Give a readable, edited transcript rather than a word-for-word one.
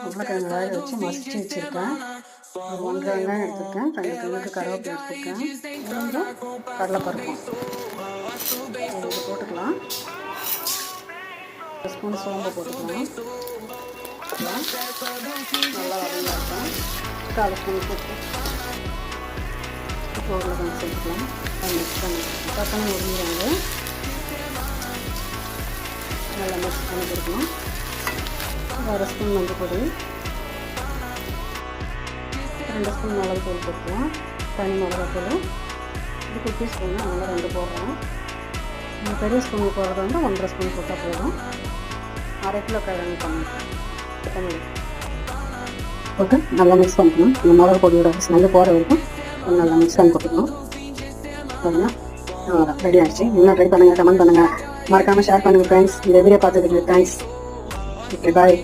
உருளைக்கிழங்கு வேக வச்சு மசிச்சு வச்சுருக்கேன். ஒரு 1 1/2 வெங்காயம் எடுத்துருக்கேன், 2 துண்டு கருவேப்பிலை எடுத்துருக்கேன், கொஞ்சம் கடலைப்பருப்பும் இது போட்டுக்கலாம். 1 ஸ்பூன் சோம்பு போட்டுக்கலாம். நல்லா வதங்கிட்டோம். 1/4 ஸ்பூன் உப்பு உருளைக்கிழங்கு சேர்த்துக்கலாம். மிக்ஸ் பண்ணி பசங்க உருளைக்கிழங்கு நல்லா மிக்ஸ் பண்ணி கொடுக்கணும். 1/2 ஸ்பூன் மஞ்சள் பொடி, 2 ஸ்பூன் மிளகுத்தூள் போட்டுக்கலாம். தனி மிளகாத்தூள் இது குட்டி ஸ்பூன், அதனால் 2 போடுறோம். இந்த பெரிய ஸ்பூன் போடுறது வந்து 1/2 ஸ்பூன் போட்டால் போதும். 1/2 கிலோ கிழங்கு பண்ணி போட்டு நல்லா மிக்ஸ் பண்ணிக்கணும். இந்த மிளகு பொடியோட ஸ்மெல்லு போகிற வரைக்கும் நல்லா மிக்ஸ் பண்ணி போட்டுக்கணும். சரிங்களா, ரெடி ஆகிடுச்சு. இன்னும் ட்ரை பண்ணுங்கள், கமெண்ட் பண்ணுங்கள், மறக்காமல் ஷேர் பண்ணுங்கள் ஃப்ரெண்ட்ஸ். இந்த வீடியோ பார்த்ததுக்கு தேங்க்ஸ். ஓகே, பாய்.